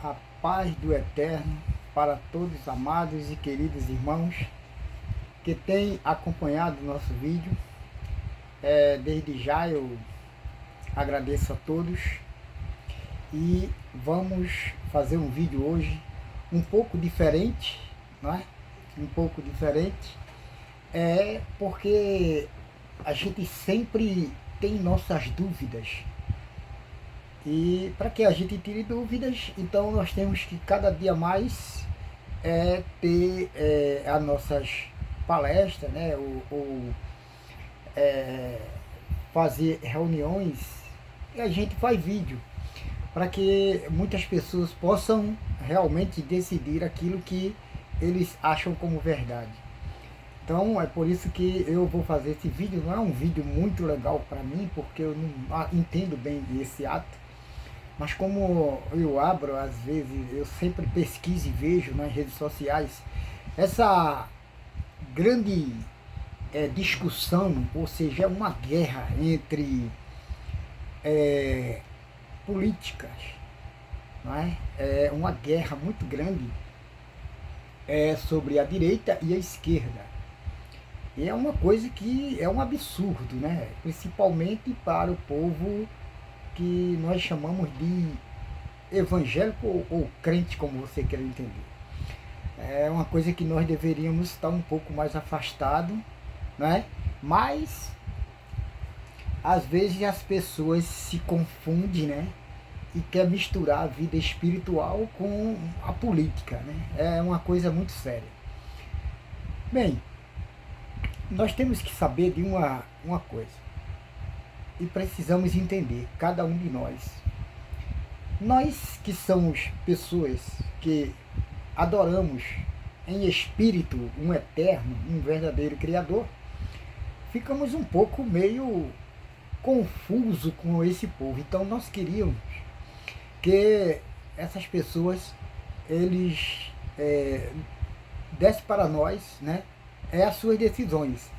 A paz do Eterno para todos amados e queridos irmãos que têm acompanhado o nosso vídeo. Desde já eu agradeço a todos e vamos fazer um vídeo hoje um pouco diferente, não é? Um pouco diferente, porque a gente sempre tem nossas dúvidas. E para que a gente tire dúvidas, então nós temos que cada dia mais ter as nossas palestras, né? Ou fazer reuniões e a gente faz vídeo para que muitas pessoas possam realmente decidir aquilo que eles acham como verdade. Então é por isso que eu vou fazer esse vídeo. Não é um vídeo muito legal para mim, porque eu não entendo bem esse ato. Mas como eu abro, às vezes, eu sempre pesquiso e vejo nas redes sociais essa grande discussão, ou seja, uma guerra entre políticas, não é? É uma guerra muito grande sobre a direita e a esquerda. E é uma coisa que é um absurdo, né? Principalmente para o povo que nós chamamos de evangélico ou crente, como você quer entender. É uma coisa que nós deveríamos estar um pouco mais afastado, né? Mas às vezes as pessoas se confundem, né? E quer misturar a vida espiritual com a política, né? É uma coisa muito séria. Bem, nós temos que saber de uma coisa. E precisamos entender, cada um de nós. Nós que somos pessoas que adoramos em espírito um eterno, um verdadeiro Criador, ficamos um pouco meio confuso com esse povo. Então nós queríamos que essas pessoas eles dessem para nós, né, as suas decisões.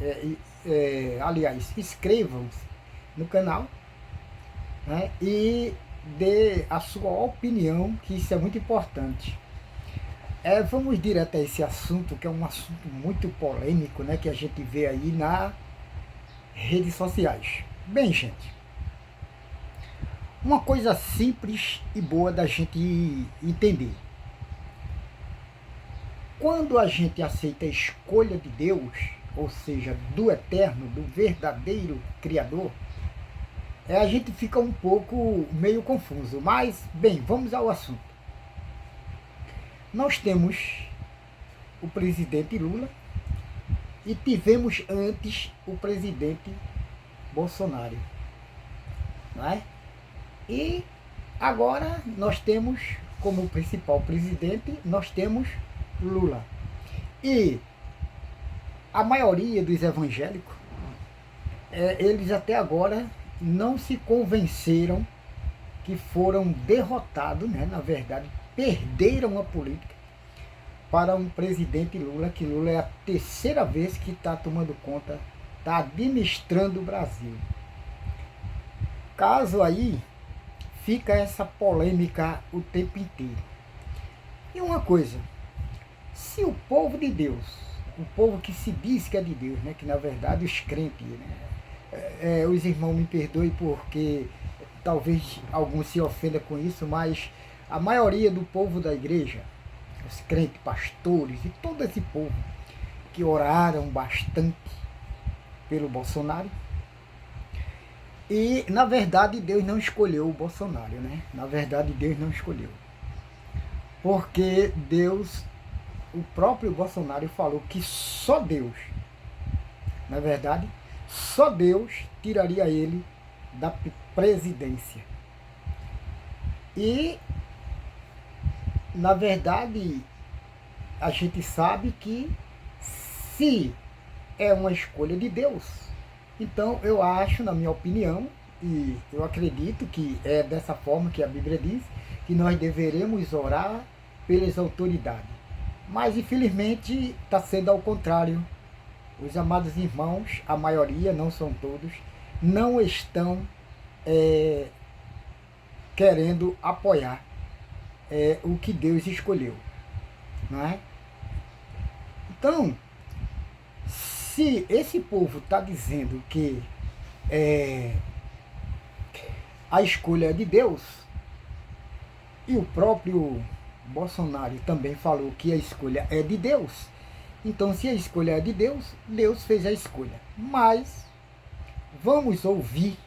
Aliás, inscrevam-se no canal, né, e dê a sua opinião, que isso é muito importante. Vamos direto a esse assunto, que é um assunto muito polêmico, né, que a gente vê aí nas redes sociais. Bem, gente, uma coisa simples e boa da gente entender. Quando a gente aceita a escolha de Deus, ou seja, do Eterno, do verdadeiro Criador, a gente fica um pouco meio confuso. Mas, bem, vamos ao assunto. Nós temos o presidente Lula e tivemos antes o presidente Bolsonaro, não é? E agora nós temos como principal presidente, nós temos Lula. E a maioria dos evangélicos, eles até agora não se convenceram que foram derrotados, né? Na verdade, perderam a política para um presidente Lula, que Lula é a terceira vez que está tomando conta, está administrando o Brasil. Caso aí, fica essa polêmica o tempo inteiro. E uma coisa, se o povo de Deus, o povo que se diz que é de Deus, né, que na verdade os crentes, né, os irmãos me perdoem porque talvez alguns se ofendam com isso, mas a maioria do povo da igreja, os crentes, pastores e todo esse povo que oraram bastante pelo Bolsonaro, e na verdade Deus não escolheu o Bolsonaro, né? Na verdade Deus não escolheu. Porque Deus, o próprio Bolsonaro falou que só Deus, na verdade, só Deus tiraria ele da presidência. E, na verdade, a gente sabe que se é uma escolha de Deus, então eu acho, na minha opinião, e eu acredito que é dessa forma que a Bíblia diz, que nós deveremos orar pelas autoridades. Mas infelizmente está sendo ao contrário. Os amados irmãos, a maioria, não são todos, não estão querendo apoiar o que Deus escolheu, não é? Então, se esse povo está dizendo que a escolha é de Deus, e o próprio Bolsonaro também falou que a escolha é de Deus, então se a escolha é de Deus, Deus fez a escolha. Mas vamos ouvir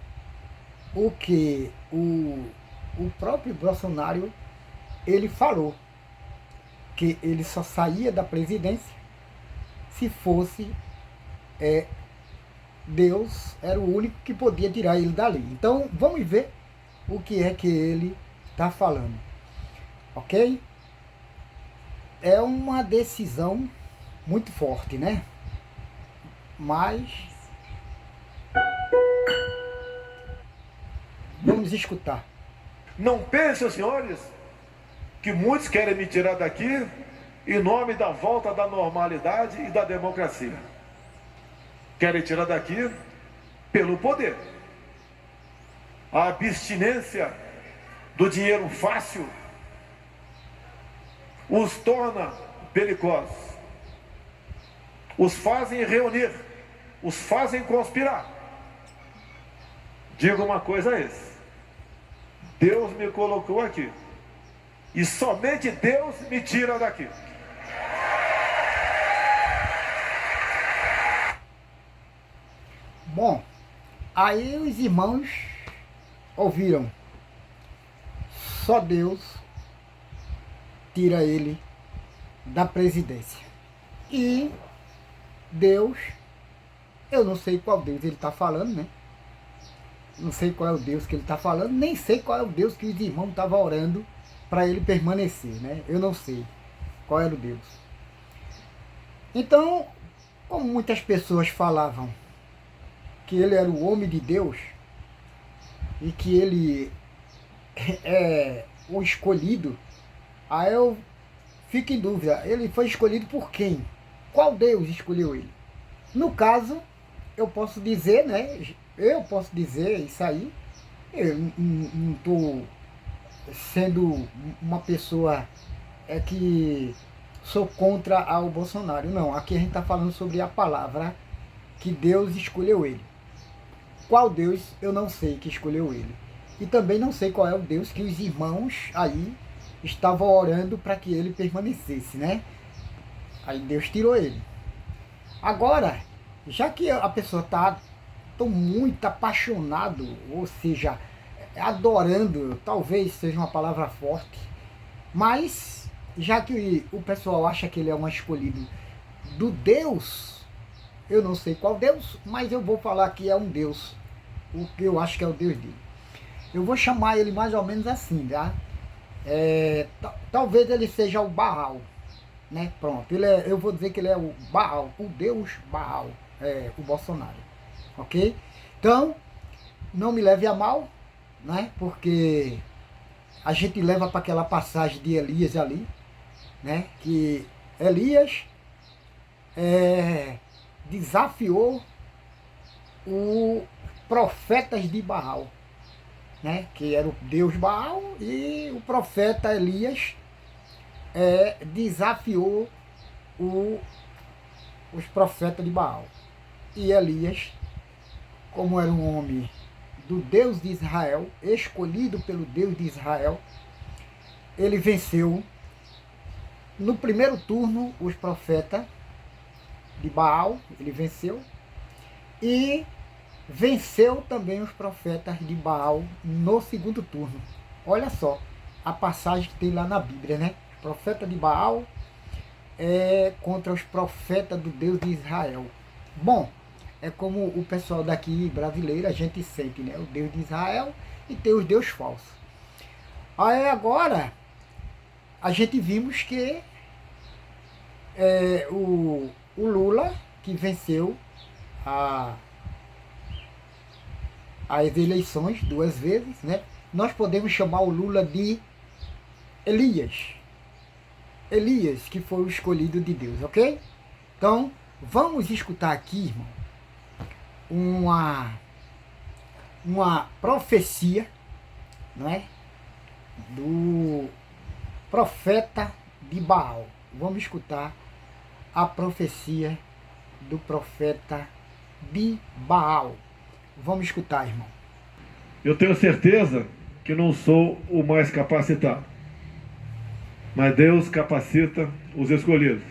o que o próprio Bolsonaro ele falou, que ele só saía da presidência se fosse Deus era o único que podia tirar ele dali. Então vamos ver o que é que ele está falando, ok? É uma decisão muito forte, né? Mas vamos escutar. Não pensem, senhores, que muitos querem me tirar daqui em nome da volta da normalidade e da democracia. Querem tirar daqui pelo poder. A abstinência do dinheiro fácil os torna belicosos, os fazem reunir, os fazem conspirar. Digo uma coisa a eles: Deus me colocou aqui e somente Deus me tira daqui. Bom, aí os irmãos ouviram, só Deus tira ele da presidência. E Deus, eu não sei qual Deus ele está falando, né? Não sei qual é o Deus que ele está falando, nem sei qual é o Deus que os irmãos estavam orando para ele permanecer, né? Eu não sei qual era o Deus. Então, como muitas pessoas falavam que ele era o homem de Deus e que ele é o escolhido, aí eu fico em dúvida, ele foi escolhido por quem? Qual Deus escolheu ele? No caso, eu posso dizer, né? Eu posso dizer isso aí. Eu não estou sendo uma pessoa que sou contra ao Bolsonaro. Não, aqui a gente está falando sobre a palavra que Deus escolheu ele. Qual Deus eu não sei que escolheu ele. E também não sei qual é o Deus que os irmãos aí estavam orando para que ele permanecesse, né? Aí Deus tirou ele. Agora, já que a pessoa está tão muito apaixonado, ou seja, adorando, talvez seja uma palavra forte, mas já que o pessoal acha que ele é um escolhido do Deus, eu não sei qual Deus, mas eu vou falar que é um Deus, o que eu acho que é o Deus dele. Eu vou chamar ele mais ou menos assim, tá? Talvez ele seja o Baal, né? Pronto, eu vou dizer que ele é o Baal, o Deus Baal, o Bolsonaro, ok? Então, não me leve a mal, né? Porque a gente leva para aquela passagem de Elias ali, né? Que Elias desafiou os profetas de Baal, né? Que era o Deus Baal, e o profeta Elias desafiou os profetas de Baal. E Elias, como era um homem do Deus de Israel, escolhido pelo Deus de Israel, ele venceu no primeiro turno os profetas de Baal, ele venceu, e venceu também os profetas de Baal no segundo turno. Olha só a passagem que tem lá na Bíblia, né? Os profetas de Baal contra os profetas do Deus de Israel. Bom, é como o pessoal daqui brasileiro, a gente sente, né? O Deus de Israel e tem os deuses falsos. Aí agora, a gente vimos que o Lula, que venceu as eleições 2 vezes, né? Nós podemos chamar o Lula de Elias. Elias, que foi o escolhido de Deus, ok? Então, vamos escutar aqui, irmão, uma profecia, não é? profeta de Baal. Vamos escutar a profecia do profeta de Baal. Vamos escutar, irmão. Eu tenho certeza que não sou o mais capacitado, mas Deus capacita os escolhidos.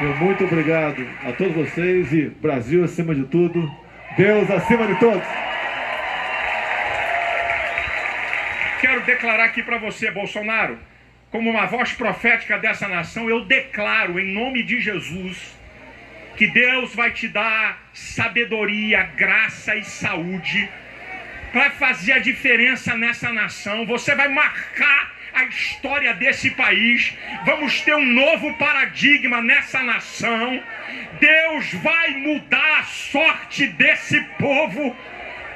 Meu muito obrigado a todos vocês e Brasil acima de tudo, Deus acima de todos. Quero declarar aqui para você, Bolsonaro, como uma voz profética dessa nação, eu declaro em nome de Jesus que Deus vai te dar sabedoria, graça e saúde para fazer a diferença nessa nação. Você vai marcar a história desse país. Vamos ter um novo paradigma nessa nação. Deus vai mudar a sorte desse povo.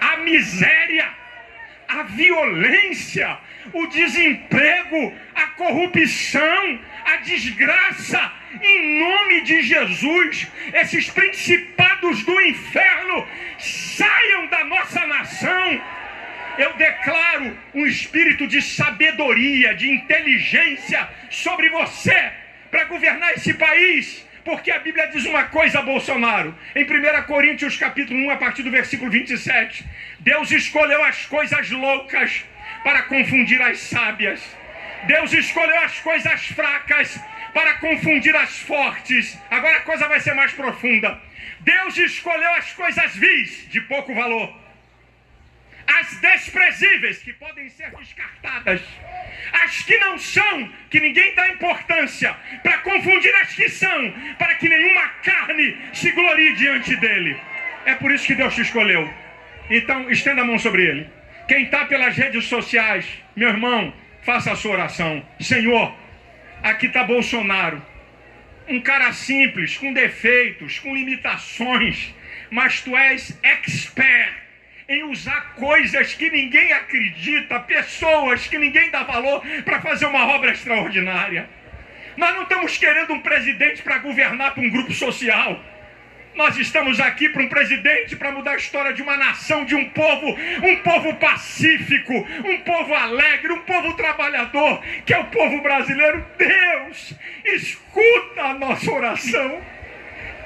A miséria, a violência, o desemprego, a corrupção, a desgraça, em nome de Jesus, esses principados do inferno saiam da nossa nação. Eu declaro um espírito de sabedoria, de inteligência sobre você para governar esse país. Porque a Bíblia diz uma coisa, Bolsonaro, em 1 Coríntios capítulo 1, a partir do versículo 27, Deus escolheu as coisas loucas para confundir as sábias. Deus escolheu as coisas fracas para confundir as fortes. Agora a coisa vai ser mais profunda. Deus escolheu as coisas vis, de pouco valor, as desprezíveis, que podem ser descartadas, as que não são, que ninguém dá importância, para confundir as que são, para que nenhuma carne se glorie diante dele. É por isso que Deus te escolheu. Então, estenda a mão sobre ele. Quem está pelas redes sociais, meu irmão, faça a sua oração. Senhor, aqui está Bolsonaro, um cara simples, com defeitos, com limitações, mas tu és expert em usar coisas que ninguém acredita, pessoas que ninguém dá valor para fazer uma obra extraordinária. Nós não estamos querendo um presidente para governar para um grupo social. Nós estamos aqui para um presidente para mudar a história de uma nação, de um povo pacífico, um povo alegre, um povo trabalhador, que é o povo brasileiro. Deus, escuta a nossa oração.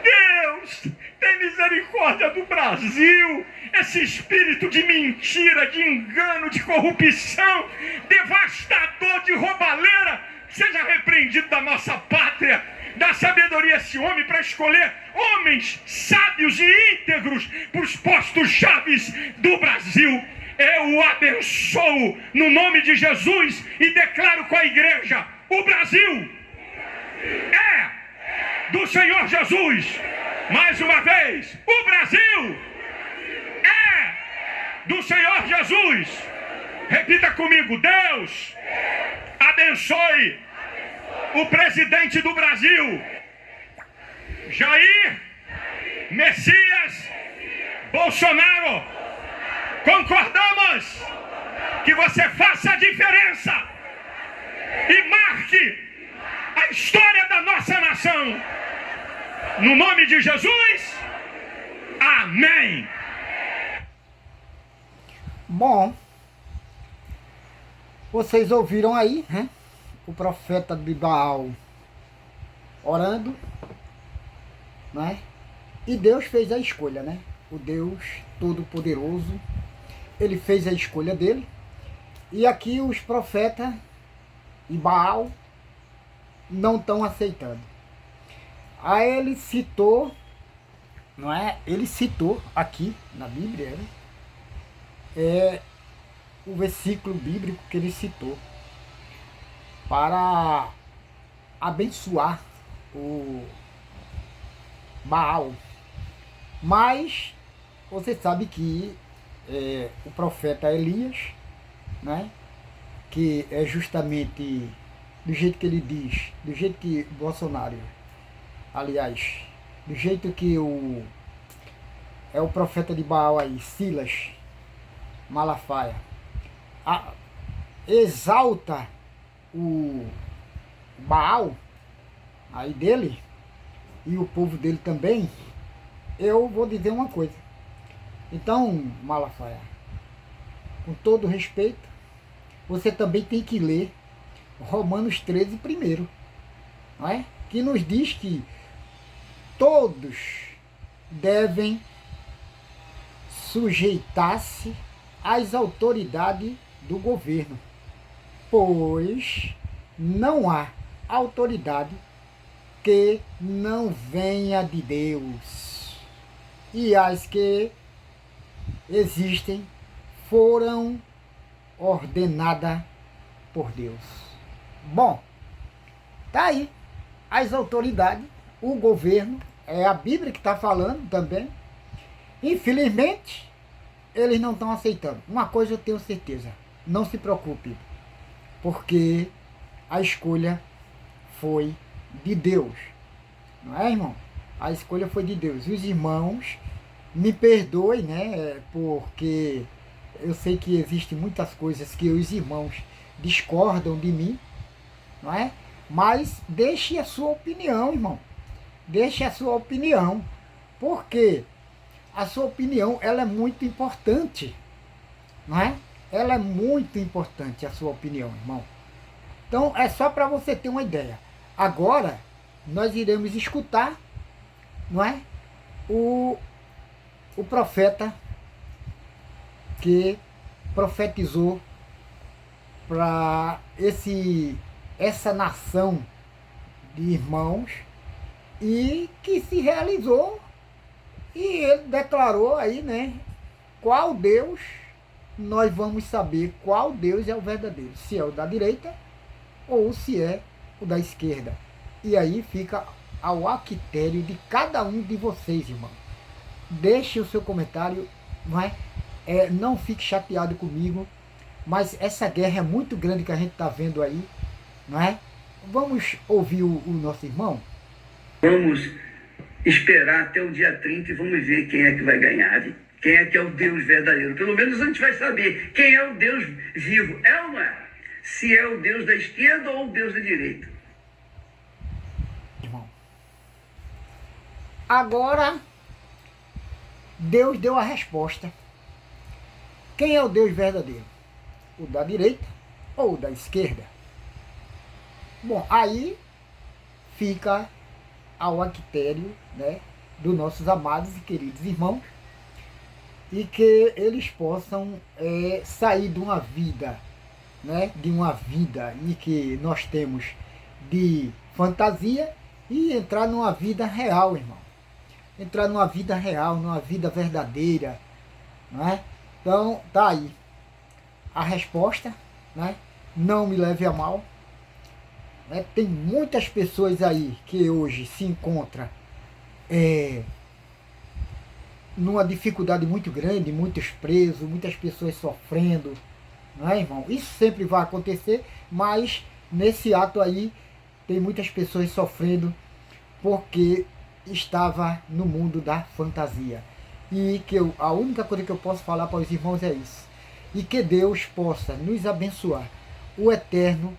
Deus, tem misericórdia do Brasil. Esse espírito de mentira, de engano, de corrupção, devastador, de roubalheira, seja repreendido da nossa pátria. Dá sabedoria a esse homem para escolher homens sábios e íntegros para os postos chaves do Brasil. Eu o abençoo no nome de Jesus e declaro com a igreja: o Brasil é do Senhor Jesus. Mais uma vez, o Brasil é do Senhor Jesus. Repita comigo: Deus abençoe o presidente do Brasil, Jair Messias Bolsonaro. Concordamos que você faça a diferença e marque a história da nossa nação. No nome de Jesus, amém. Bom, vocês ouviram aí, né? O profeta de Baal orando, né? E Deus fez a escolha, né? O Deus Todo-Poderoso, ele fez a escolha dele. E aqui os profetas de Baal não estão aceitando. Aí ele citou, não é? Ele citou aqui na Bíblia, né? O versículo bíblico que ele citou para abençoar o Baal. Mas você sabe que o profeta Elias, né, que é justamente do jeito que ele diz, do jeito que Bolsonaro, aliás, do jeito que o profeta de Baal aí, Silas Malafaia, exalta o Baal aí dele e o povo dele também. Eu vou dizer uma coisa. Então, Malafaia, com todo respeito, você também tem que ler Romanos 13 primeiro, não é? Que nos diz que todos devem sujeitar-se às autoridades do governo, pois não há autoridade que não venha de Deus, e as que existem foram ordenadas por Deus. Bom, tá aí as autoridades, o governo, é a Bíblia que está falando também. Infelizmente, eles não estão aceitando. Uma coisa eu tenho certeza, não se preocupe, porque a escolha foi de Deus, não é, irmão? A escolha foi de Deus. E os irmãos, me perdoem, né, porque eu sei que existem muitas coisas que os irmãos discordam de mim, não é? Mas deixe a sua opinião, irmão. Deixe a sua opinião, porque a sua opinião, ela é muito importante, não é? Ela é muito importante, a sua opinião, irmão. Então, é só para você ter uma ideia. Agora, nós iremos escutar, não é? O profeta que profetizou para essa nação de irmãos e que se realizou, e ele declarou aí, né, qual Deus, nós vamos saber qual Deus é o verdadeiro, se é o da direita ou se é o da esquerda. E aí fica ao critério de cada um de vocês, irmão. Deixe o seu comentário, não é? Não fique chateado comigo, mas essa guerra é muito grande que a gente está vendo aí, não é? Vamos ouvir o nosso irmão? Vamos esperar até o dia 30 e vamos ver quem é que vai ganhar, viu? Quem é que é o Deus verdadeiro. Pelo menos a gente vai saber quem é o Deus vivo. É ou não é? Se é o Deus da esquerda ou o Deus da direita. Irmão, agora Deus deu a resposta. Quem é o Deus verdadeiro? O da direita ou o da esquerda? Bom, aí fica ao critério, né, dos nossos amados e queridos irmãos, e que eles possam sair de uma vida, né, de uma vida em que nós temos de fantasia e entrar numa vida real, irmão. Entrar numa vida real, numa vida verdadeira, né? Então, tá aí a resposta, né? Não me leve a mal. Tem muitas pessoas aí que hoje se encontram numa dificuldade muito grande, muitos presos, muitas pessoas sofrendo, não é, irmão? Isso sempre vai acontecer, mas nesse ato aí tem muitas pessoas sofrendo porque estava no mundo da fantasia. E que a única coisa que eu posso falar para os irmãos é isso. E que Deus possa nos abençoar, o Eterno,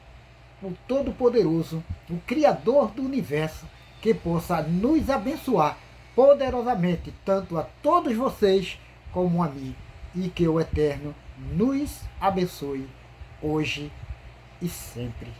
o Todo-Poderoso, o Criador do Universo, que possa nos abençoar poderosamente, tanto a todos vocês como a mim, e que o Eterno nos abençoe hoje e sempre.